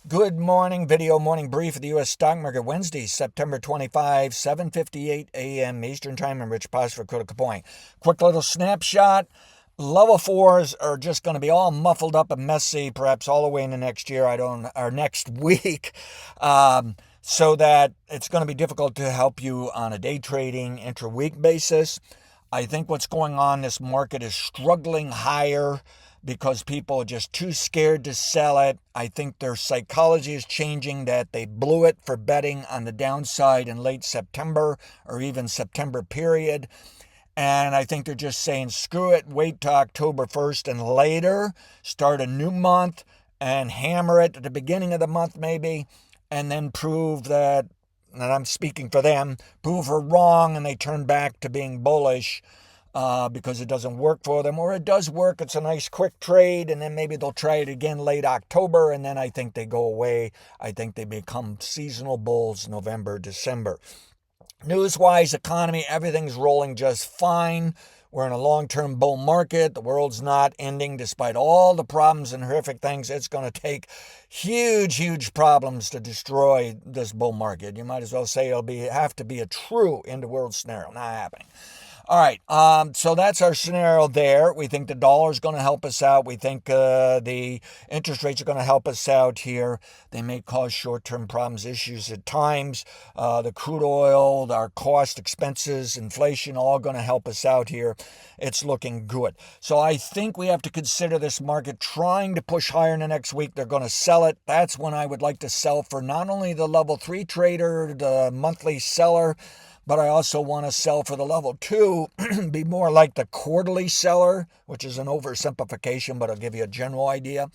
Good morning, video morning brief of the U.S. stock market, Wednesday, September 25, 7:58 a.m. Eastern Time. I'm Rich Paz for Critical Point. Quick little snapshot. Level fours are just going to be all muffled up and messy, perhaps all the way into next year. Or next week. So that it's going to be difficult to help you on a day trading intra-week basis. I think what's going on, this market is struggling higher because people are just too scared to sell it. I think their psychology is changing, that they blew it for betting on the downside in late September or even September period. And I think they're just saying, screw it, wait till October 1st and later, start a new month and hammer it at the beginning of the month maybe, and then prove that, and I'm speaking for them, prove her wrong and they turn back to being bullish because it doesn't work for them. Or it does work, it's a nice quick trade, and then maybe they'll try it again late October, and then I think they go away. I think they become seasonal bulls November, December. News-wise, economy, everything's rolling just fine. We're in a long-term bull market. The world's not ending despite all the problems and horrific things. It's going to take huge, huge problems to destroy this bull market. You might as well say have to be a true end of world scenario. Not happening. All right, so that's our scenario there. We think the dollar is going to help us out. We think the interest rates are going to help us out here. They may cause short-term problems, issues at times. The crude oil, our cost, expenses, inflation, all going to help us out here. It's looking good. So I think we have to consider this market trying to push higher in the next week. They're going to sell it. That's when I would like to sell for not only the level 3 trader, the monthly seller, but I also want to sell for the level 2, be more like the quarterly seller, which is an oversimplification, but I'll give you a general idea.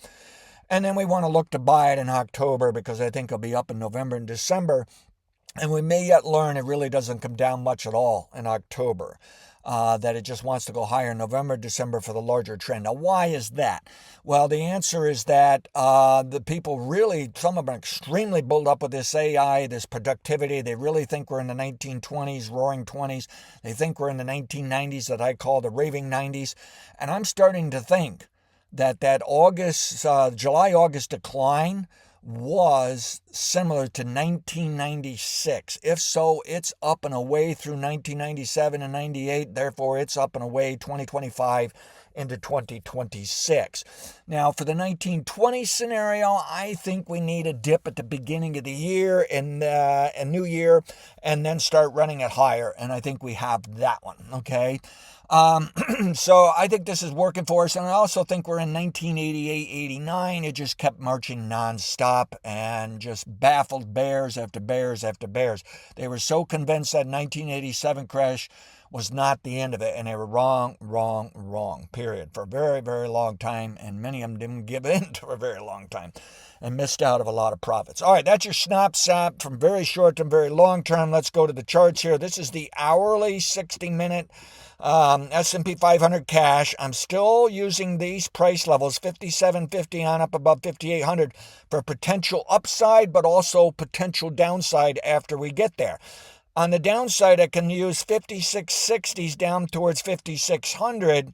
And then we want to look to buy it in October because I think it'll be up in November and December. And we may yet learn it really doesn't come down much at all in October. That it just wants to go higher in November, December for the larger trend. Now, why is that? Well, the answer is that the people really, some of them are extremely built up with this AI, this productivity. They really think we're in the 1920s, roaring 20s. They think we're in the 1990s that I call the raving 90s. And I'm starting to think that July-August decline was similar to 1996. If so, it's up and away through 1997 and 98. Therefore, it's up and away 2025 into 2026. Now, for the 1920 scenario, I think we need a dip at the beginning of the year and new year, and then start running it higher. And I think we have that one. Okay. So I think this is working for us. And I also think we're in 1988, 89. It just kept marching nonstop and just baffled bears after bears after bears. They were so convinced that 1987 crash was not the end of it. And they were wrong, period, for a very, very long time. And many of them didn't give in for a very long time and missed out of a lot of profits. All right, that's your snapshot from very short to very long term. Let's go to the charts here. This is the hourly 60-minute S&P 500 cash. I'm still using these price levels, 57.50 on up above 5,800, for potential upside, but also potential downside after we get there. On the downside, I can use 56.60s down towards 5,600,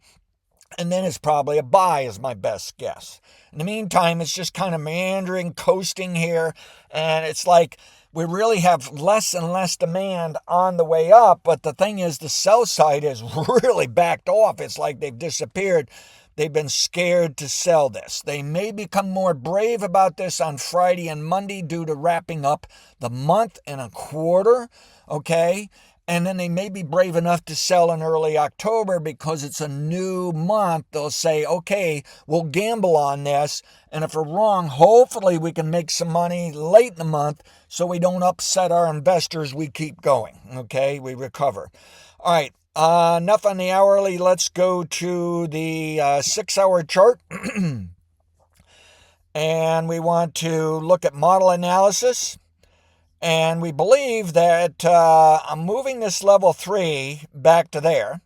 and then it's probably a buy is my best guess. In the meantime, it's just kind of meandering, coasting here, and it's like we really have less and less demand on the way up, but the thing is the sell side has really backed off. It's like they've disappeared. They've been scared to sell this. They may become more brave about this on Friday and Monday due to wrapping up the month and a quarter, okay? And then they may be brave enough to sell in early October because it's a new month. They'll say, okay, we'll gamble on this. And if we're wrong, hopefully we can make some money late in the month so we don't upset our investors. We keep going, okay? We recover. All right, enough on the hourly. Let's go to the 6-hour chart. And we want to look at model analysis. And we believe that I'm moving this level 3 back to there.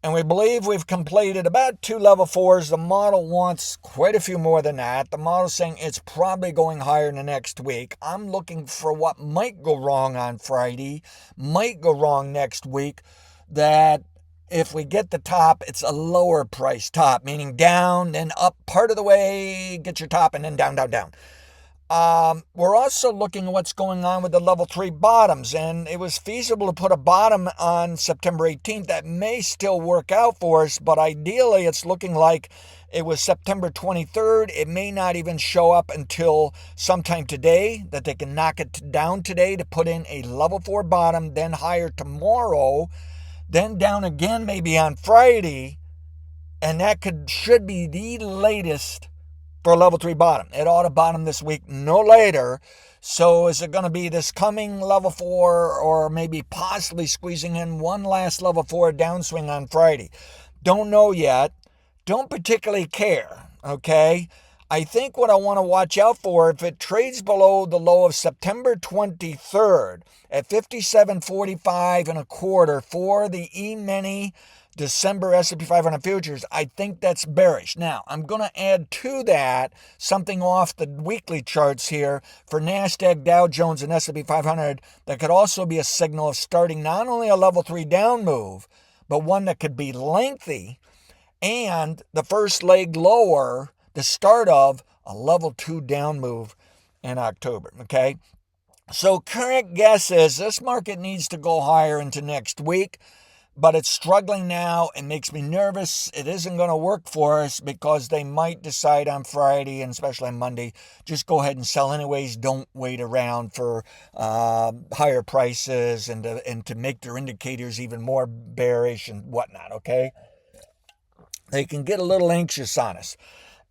And we believe we've completed about 2 level 4s. The model wants quite a few more than that. The model's saying it's probably going higher in the next week. I'm looking for what might go wrong on Friday, might go wrong next week, that if we get the top, it's a lower price top, meaning down, then up part of the way, get your top, and then down, down, down. We're also looking at what's going on with the level 3 bottoms, and it was feasible to put a bottom on September 18th. That may still work out for us, but ideally it's looking like it was September 23rd. It may not even show up until sometime today, that they can knock it down today to put in a level 4 bottom, then higher tomorrow, then down again maybe on Friday, and that should be the latest for a level 3 bottom. It ought to bottom this week, no later. So is it going to be this coming level 4, or maybe possibly squeezing in one last level 4 downswing on Friday? Don't know yet. Don't particularly care, okay? I think what I want to watch out for, if it trades below the low of September 23rd at 57.45 and a quarter for the E-mini December S&P 500 futures, I think that's bearish. Now, I'm going to add to that something off the weekly charts here for NASDAQ, Dow Jones, and S&P 500 that could also be a signal of starting not only a level 3 down move, but one that could be lengthy, and the first leg lower, the start of a level 2 down move in October, okay? So current guess is this market needs to go higher into next week, but it's struggling now. It makes me nervous. It isn't going to work for us because they might decide on Friday, and especially on Monday, just go ahead and sell anyways. Don't wait around for higher prices and to make their indicators even more bearish and whatnot, okay? They can get a little anxious on us.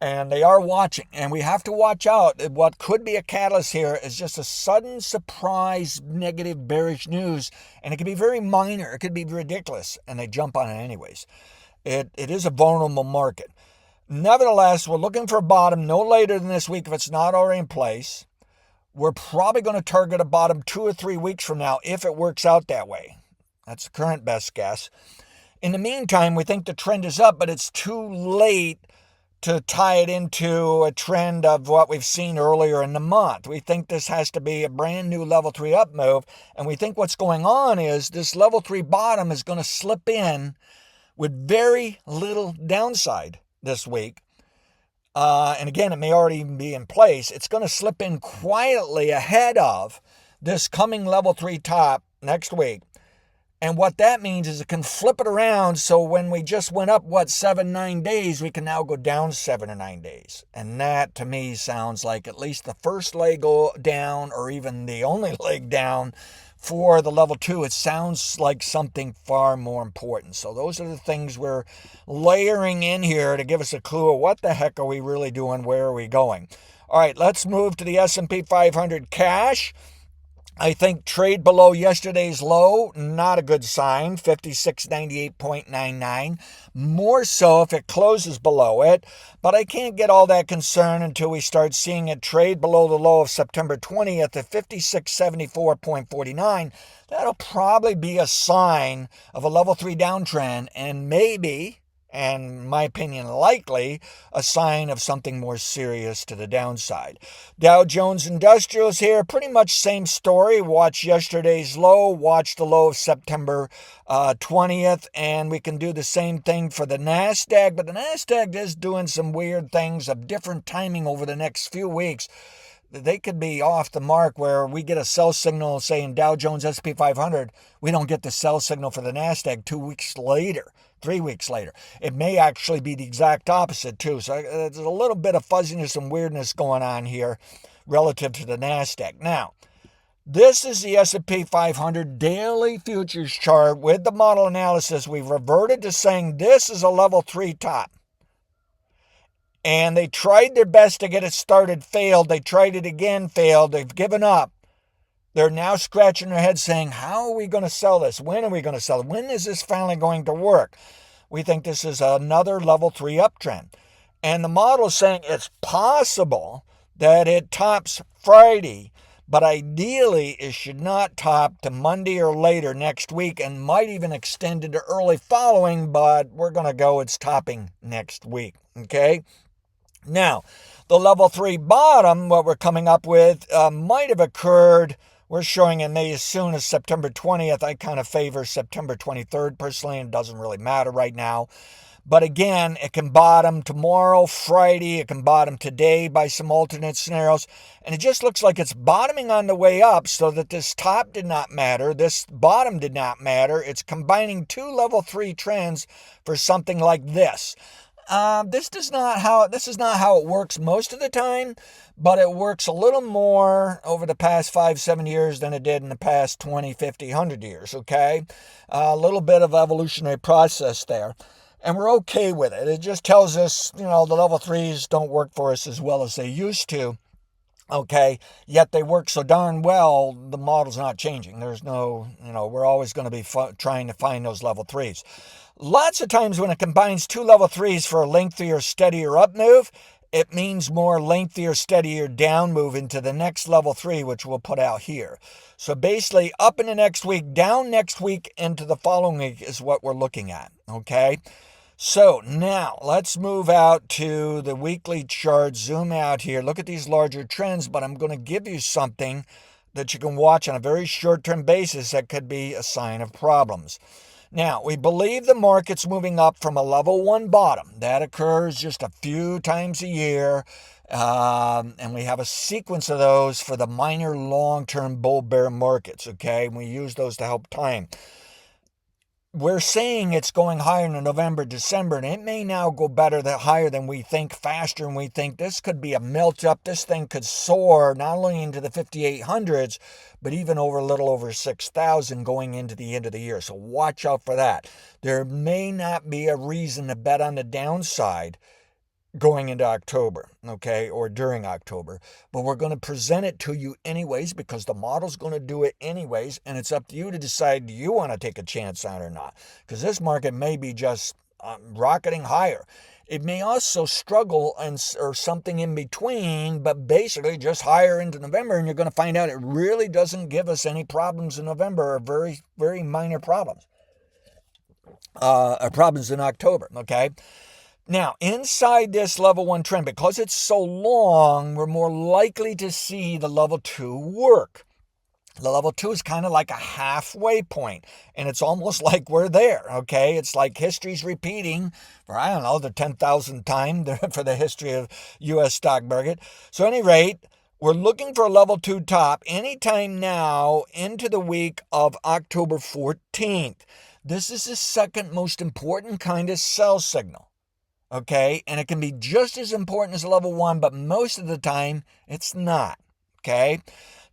And they are watching, and we have to watch out. What could be a catalyst here is just a sudden surprise negative bearish news, and it could be very minor. It could be ridiculous, and they jump on it anyways. It is a vulnerable market. Nevertheless, we're looking for a bottom no later than this week if it's not already in place. We're probably going to target a bottom 2 or 3 weeks from now if it works out that way. That's the current best guess. In the meantime, we think the trend is up, but it's too late to tie it into a trend of what we've seen earlier in the month. We think this has to be a brand new level 3 up move, and we think what's going on is this level 3 bottom is going to slip in with very little downside this week. And again, it may already be in place. It's going to slip in quietly ahead of this coming level 3 top next week. And what that means is it can flip it around, so when we just went up, 7-9 days, we can now go down 7 or 9 days. And that, to me, sounds like at least the first leg down, or even the only leg down for the level 2. It sounds like something far more important. So those are the things we're layering in here to give us a clue of what the heck are we really doing, where are we going. All right, let's move to the S&P 500 cash. I think trade below yesterday's low, not a good sign, 5698.99. More so if it closes below it, but I can't get all that concerned until we start seeing it trade below the low of September 20th at 5674.49. That'll probably be a sign of a level 3 downtrend, and maybe, and in my opinion likely, a sign of something more serious to the downside. Dow Jones Industrials here, pretty much same story. Watch yesterday's low, watch the low of September 20th, and we can do the same thing for the NASDAQ, but the NASDAQ is doing some weird things of different timing over the next few weeks. They could be off the mark where we get a sell signal, say in Dow Jones S&P 500, we don't get the sell signal for the NASDAQ 2 weeks later, 3 weeks later. It may actually be the exact opposite too. So there's a little bit of fuzziness and weirdness going on here relative to the NASDAQ. Now, this is the S&P 500 daily futures chart with the model analysis. We've reverted to saying this is a level 3 top. And they tried their best to get it started, failed. They tried it again, failed. They've given up. They're now scratching their heads saying, how are we going to sell this? When are we going to sell it? When is this finally going to work? We think this is another level 3 uptrend. And the model is saying it's possible that it tops Friday, but ideally it should not top to Monday or later next week, and might even extend into early following, but we're going to go it's topping next week, okay? Now, the level 3 bottom, what we're coming up with, might have occurred. We're showing it may as soon as September 20th. I kind of favor September 23rd personally, and it doesn't really matter right now. But again, it can bottom tomorrow, Friday. It can bottom today by some alternate scenarios. And it just looks like it's bottoming on the way up, so that this top did not matter. This bottom did not matter. It's combining two level 3 trends for something like this. This is not how it works most of the time, but it works a little more over the past 5-7 years than it did in the past 20, 50, 100 years, okay? A little bit of evolutionary process there. And we're okay with it. It just tells us, the level 3s don't work for us as well as they used to, okay? Yet they work so darn well, the model's not changing. There's no, we're always going to be trying to find those level 3s. Lots of times when it combines two level 3s for a lengthier, steadier up move, it means more lengthier, steadier down move into the next level 3, which we'll put out here. So basically, up in the next week, down next week, into the following week is what we're looking at, okay? So now let's move out to the weekly chart, zoom out here, look at these larger trends, but I'm going to give you something that you can watch on a very short-term basis that could be a sign of problems. Now, we believe the market's moving up from a level 1 bottom. That occurs just a few times a year, and we have a sequence of those for the minor long-term bull-bear markets, okay? And we use those to help time. We're saying it's going higher in November, December, and it may now go higher than we think, faster than we think. This could be a melt up. This thing could soar not only into the 5,800s, but even a little over 6,000 going into the end of the year. So watch out for that. There may not be a reason to bet on the downside going into October, okay, or during October. But we're going to present it to you anyways, because the model's going to do it anyways, and it's up to you to decide, do you want to take a chance on it or not? Because this market may be just rocketing higher. It may also struggle or something in between, but basically just higher into November, and you're going to find out it really doesn't give us any problems in November, or very, very minor problems. Or problems in October, okay? Now, inside this level 1 trend, because it's so long, we're more likely to see the level 2 work. The level 2 is kind of like a halfway point, and it's almost like we're there, okay? It's like history's repeating for, I don't know, the 10,000th time for the history of U.S. stock market. So at any rate, we're looking for a level 2 top anytime now into the week of October 14th. This is the second most important kind of sell signal. Okay, and it can be just as important as level 1, but most of the time it's not. Okay,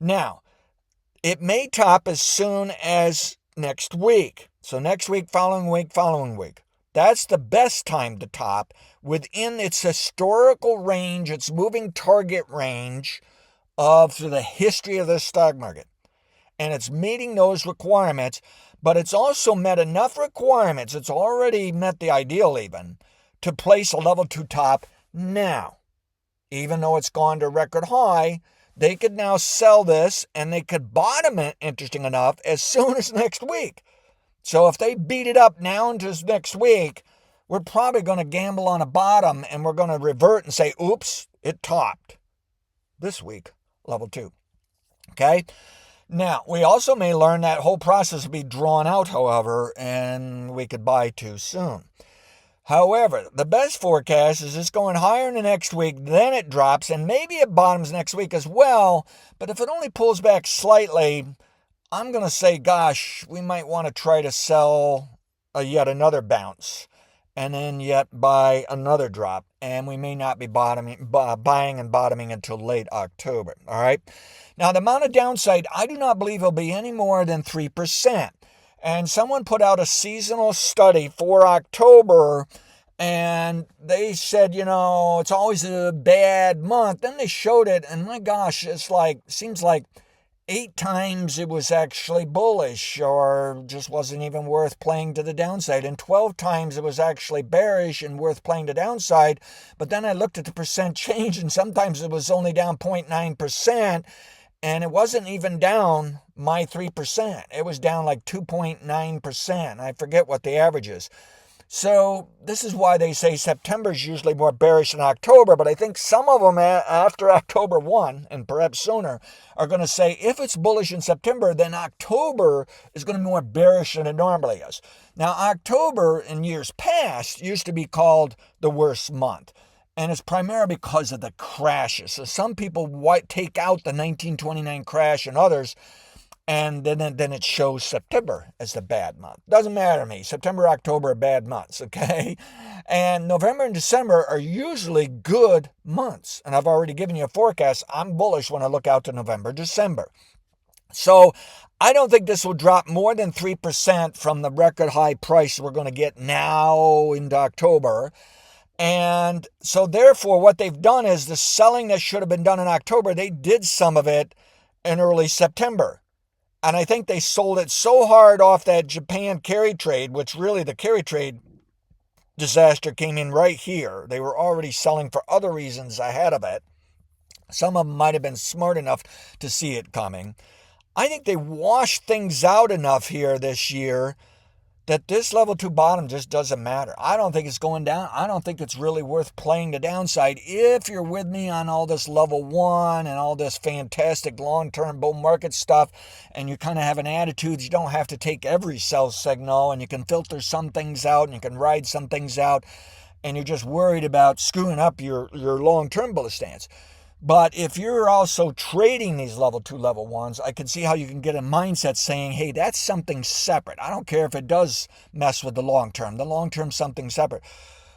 now it may top as soon as next week. So next week, following week, following week. That's the best time to top within its historical range, its moving target range of the history of the stock market. And it's meeting those requirements, but it's also met enough requirements. It's already met the ideal even to place a level 2 top now. Even though it's gone to record high, they could now sell this, and they could bottom it, interesting enough, as soon as next week. So if they beat it up now into next week, we're probably going to gamble on a bottom, and we're going to revert and say, oops, it topped this week, level 2. Okay? Now, we also may learn that whole process will be drawn out, however, and we could buy too soon. However, the best forecast is it's going higher in the next week, then it drops, and maybe it bottoms next week as well. But if it only pulls back slightly, I'm going to say, gosh, we might want to try to sell yet another bounce, and then yet buy another drop. And we may not be buying and bottoming until late October. All right. Now, the amount of downside, I do not believe will be any more than 3%. And someone put out a seasonal study for October, and they said, it's always a bad month. Then they showed it, and my gosh, seems like 8 times it was actually bullish, or just wasn't even worth playing to the downside. And 12 times it was actually bearish and worth playing to downside. But then I looked at the percent change, and sometimes it was only down 0.9%. And it wasn't even down my 3%. It was down like 2.9%. I forget what the average is. So this is why they say September is usually more bearish than October, but I think some of them after October 1, and perhaps sooner, are going to say if it's bullish in September, then October is going to be more bearish than it normally is. Now, October in years past used to be called the worst month, and it's primarily because of the crashes. So some people take out the 1929 crash and others, and then it shows September as the bad month. Doesn't matter to me. September, October are bad months, okay? And November and December are usually good months. And I've already given you a forecast. I'm bullish when I look out to November, December. So I don't think this will drop more than 3% from the record high price we're going to get now into October. And so therefore, what they've done is the selling that should have been done in October, they did some of it in early September. And I think they sold it so hard off that Japan carry trade, which really the carry trade disaster came in right here. They were already selling for other reasons ahead of it. Some of them might have been smart enough to see it coming. I think they washed things out enough here this year that this level 2 bottom just doesn't matter. I don't think it's going down. I don't think it's really worth playing the downside. If you're with me on all this level 1 and all this fantastic long-term bull market stuff, and you kind of have an attitude, you don't have to take every sell signal, and you can filter some things out, and you can ride some things out, and you're just worried about screwing up your long-term bullish stance. But if you're also trading these level 2, level 1s, I can see how you can get a mindset saying, hey, that's something separate. I don't care if it does mess with the long term. The long term, something separate.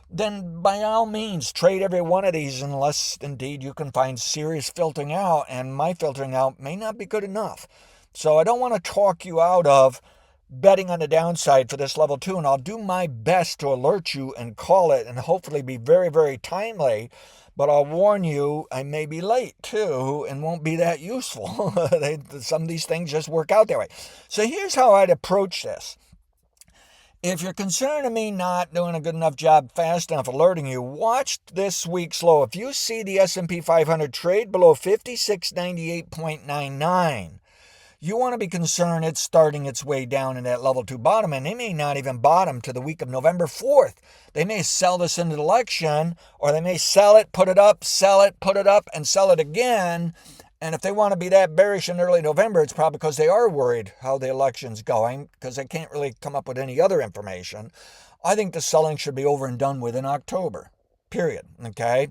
Then by all means, trade every one of these unless indeed you can find serious filtering out. And my filtering out may not be good enough. So I don't want to talk you out of betting on the downside for this level 2. And I'll do my best to alert you and call it and hopefully be very, very timely. But I'll warn you, I may be late too and won't be that useful. Some of these things just work out that way. So here's how I'd approach this. If you're concerned of me not doing a good enough job fast enough alerting you, watch this week's low. If you see the S&P 500 trade below 5698.99, you want to be concerned it's starting its way down in that level 2 bottom, and they may not even bottom to the week of November 4th. They may sell this into the election, or they may sell it, put it up, sell it, put it up, and sell it again. And if they want to be that bearish in early November, it's probably because they are worried how the election's going, because they can't really come up with any other information. I think the selling should be over and done with in October, period, okay?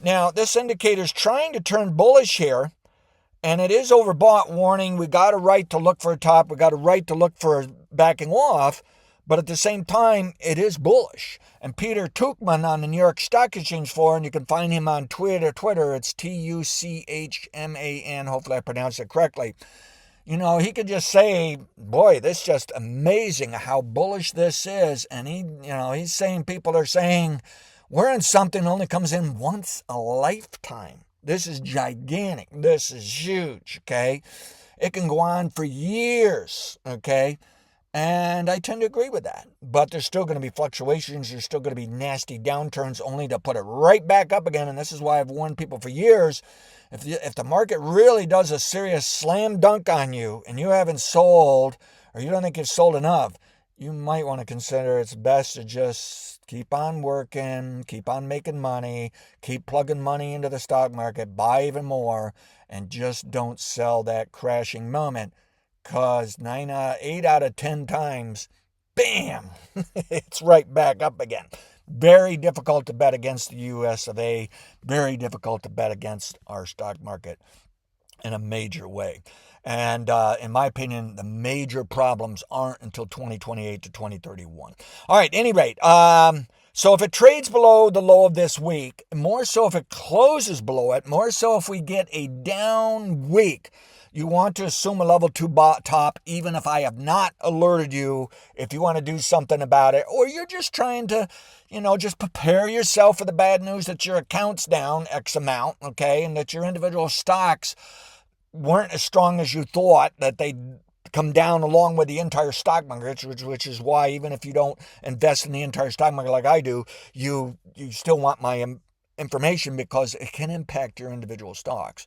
Now, this indicator's trying to turn bullish here. And it is overbought, warning, we got a right to look for a top. We got a right to look for backing off. But at the same time, it is bullish. And Peter Tuchman on the New York Stock Exchange floor, and you can find him on Twitter, it's Tuchman. Hopefully I pronounced it correctly. You know, he could just say, boy, this is just amazing how bullish this is. And he's saying, people are saying, we're in something that only comes in once a lifetime. This is gigantic. This is huge, okay? It can go on for years, okay? And I tend to agree with that. But there's still going to be fluctuations. There's still going to be nasty downturns only to put it right back up again. And this is why I've warned people for years. If the market really does a serious slam dunk on you and you haven't sold, or you don't think you've sold enough, you might want to consider it's best to just keep on working, keep on making money, keep plugging money into the stock market, buy even more, and just don't sell that crashing moment, because 8 out of 10 times, bam, it's right back up again. Very difficult to bet against the US of A, very difficult to bet against our stock market in a major way. And in my opinion, the major problems aren't until 2028 to 2031. All right, at any rate, so if it trades below the low of this week, more so if it closes below it, more so if we get a down week, you want to assume a level 2 top, even if I have not alerted you, if you want to do something about it, or you're just trying to, just prepare yourself for the bad news that your account's down X amount, okay, and that your individual stocks weren't as strong as you thought, that they'd come down along with the entire stock market, which is why even if you don't invest in the entire stock market like I do, you still want my information because it can impact your individual stocks.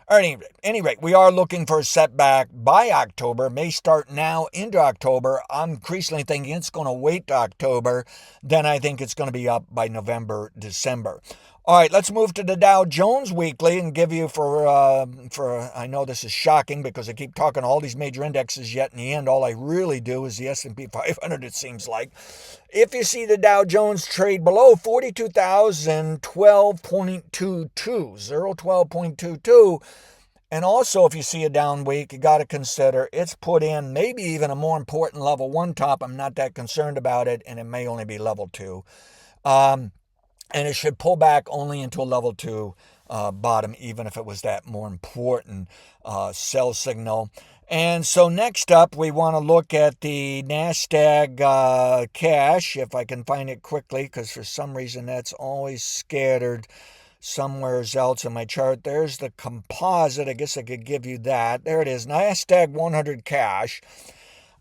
At any rate, we are looking for a setback by October. It may start now into October. I'm increasingly thinking it's going to wait to October. Then I think it's going to be up by November, December. All right, let's move to the Dow Jones Weekly and give you I know this is shocking because I keep talking all these major indexes, yet in the end, all I really do is the S&P 500, it seems like. If you see the Dow Jones trade below 42,012.22, 012.22, and also if you see a down week, you got to consider it's put in maybe even a more important level 1 top. I'm not that concerned about it, and it may only be level 2. And it should pull back only into a level 2 bottom, even if it was that more important sell signal. And so next up, we want to look at the NASDAQ cash, if I can find it quickly, because for some reason that's always scattered somewhere else in my chart. There's the composite. I guess I could give you that. There it is, NASDAQ 100 cash.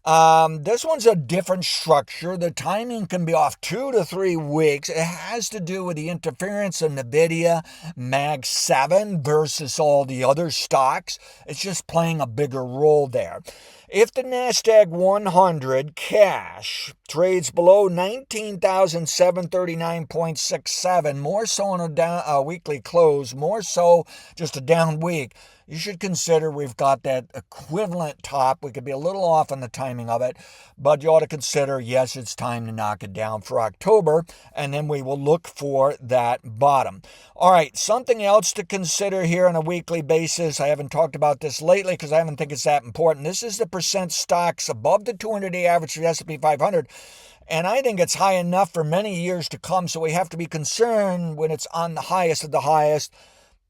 This one's a different structure. The timing can be off 2 to 3 weeks. It has to do with the interference of NVIDIA Mag 7 versus all the other stocks. It's just playing a bigger role there. If the NASDAQ 100 cash trades below 19,739.67, more so on a weekly close, more so just a down week, you should consider we've got that equivalent top. We could be a little off on the timing of it, but you ought to consider, yes, it's time to knock it down for October, and then we will look for that bottom. All right, something else to consider here on a weekly basis. I haven't talked about this lately because I haven't think it's that important. This is the percent stocks above the 200-day average for the S&P 500. And I think it's high enough for many years to come, so we have to be concerned when it's on the highest of the highest.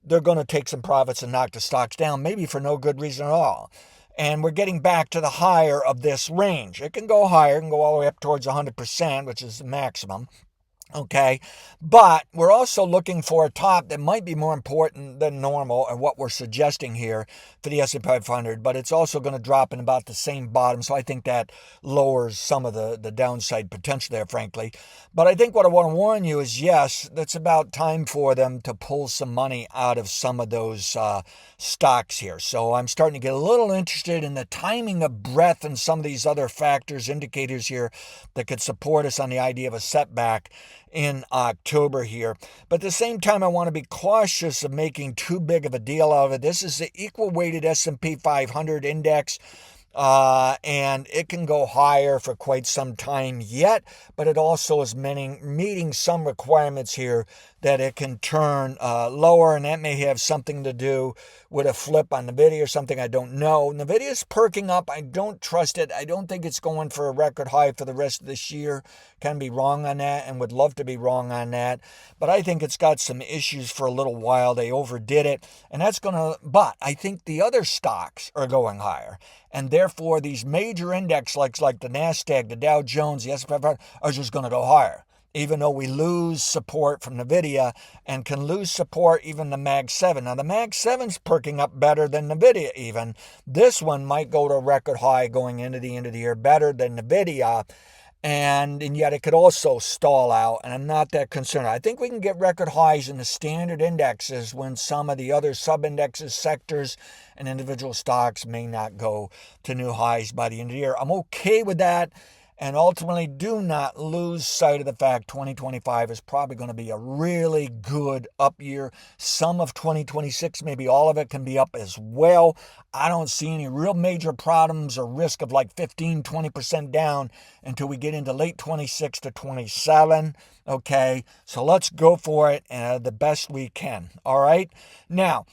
They're going to take some profits and knock the stocks down, maybe for no good reason at all. And we're getting back to the higher of this range. It can go higher, it can go all the way up towards 100%, which is the maximum. Okay, but we're also looking for a top that might be more important than normal and what we're suggesting here for the S&P 500, but it's also going to drop in about the same bottom, so I think that lowers some of the downside potential there, frankly. But I think what I want to warn you is, yes, it's about time for them to pull some money out of some of those stocks here. So I'm starting to get a little interested in the timing of breadth and some of these other factors, indicators here that could support us on the idea of a setback in October here. But at the same time, I want to be cautious of making too big of a deal out of it. This is the equal weighted S&P 500 index. And it can go higher for quite some time yet, but it also is meeting some requirements here that it can turn lower, and that may have something to do with a flip on NVIDIA or something. I don't know. NVIDIA's perking up. I don't trust it. I don't think it's going for a record high for the rest of this year. Can be wrong on that and would love to be wrong on that, but I think it's got some issues for a little while. They overdid it, and but I think the other stocks are going higher. And therefore, these major index like the NASDAQ, the Dow Jones, the S&P 500 are just going to go higher, even though we lose support from NVIDIA and can lose support even the Mag 7. Now, the Mag 7's perking up better than NVIDIA even. This one might go to a record high going into the end of the year, better than NVIDIA. And yet it could also stall out, and I'm not that concerned. I think we can get record highs in the standard indexes when some of the other sub-indexes, sectors, and individual stocks may not go to new highs by the end of the year. I'm okay with that. And ultimately, do not lose sight of the fact 2025 is probably going to be a really good up year. Some of 2026, maybe all of it, can be up as well. I don't see any real major problems or risk of like 15, 20% down until we get into late 26 to 27. Okay, so let's go for it the best we can. All right, now,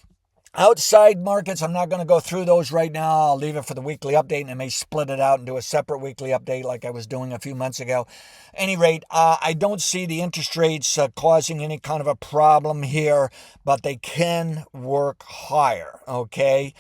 outside markets, I'm not going to go through those right now. I'll leave it for the weekly update, and I may split it out and do a separate weekly update like I was doing a few months ago. At any rate, I don't see the interest rates causing any kind of a problem here, but they can work higher, okay?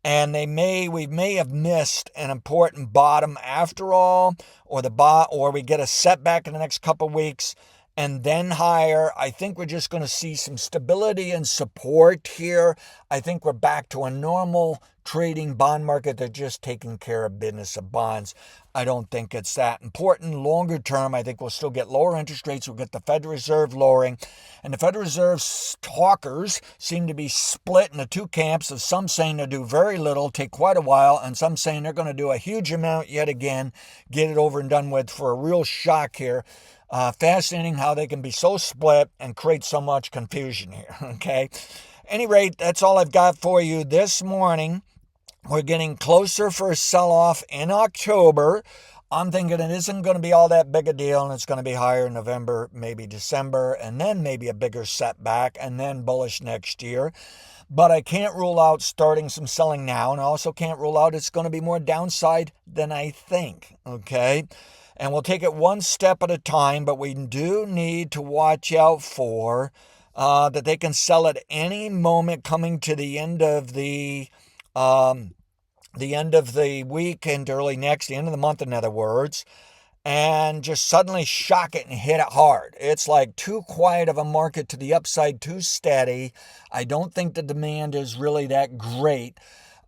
And we may have missed an important bottom after all, or we get a setback in the next couple of weeks. and then higher. I think we're just going to see some stability and support here. I think we're back to a normal trading bond market. They're just taking care of business of bonds. I don't think it's that important. Longer term, I think we'll still get lower interest rates. We'll get the Federal Reserve lowering. And the Federal Reserve talkers seem to be split into two camps of some saying they'll do very little, take quite a while, and some saying they're going to do a huge amount yet again, get it over and done with for a real shock here. Fascinating how they can be so split and create so much confusion here, okay? Any rate, that's all I've got for you this morning. We're getting closer for a sell-off in October. I'm thinking it isn't going to be all that big a deal, and it's going to be higher in November, maybe December, and then maybe a bigger setback, and then bullish next year. But I can't rule out starting some selling now, and I also can't rule out it's going to be more downside than I think, okay? And we'll take it one step at a time, but we do need to watch out for that they can sell at any moment coming to the end of the week and early next, the end of the month, in other words, and just suddenly shock it and hit it hard. It's like too quiet of a market to the upside, too steady. I don't think the demand is really that great.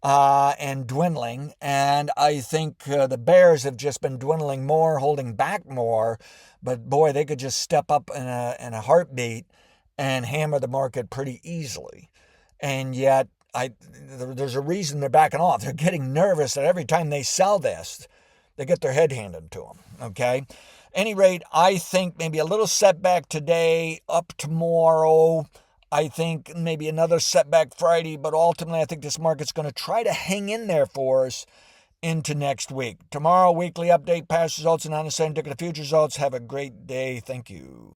And dwindling. And I think the bears have just been dwindling more, holding back more. But boy, they could just step up in a heartbeat and hammer the market pretty easily. And yet, there's a reason they're backing off. They're getting nervous that every time they sell this, they get their head handed to them. Okay? Any rate, I think maybe a little setback today, up tomorrow. I think maybe another setback Friday, but ultimately I think this market's going to try to hang in there for us into next week. Tomorrow, weekly update, past results and on the same indicative future results. Have a great day. Thank you.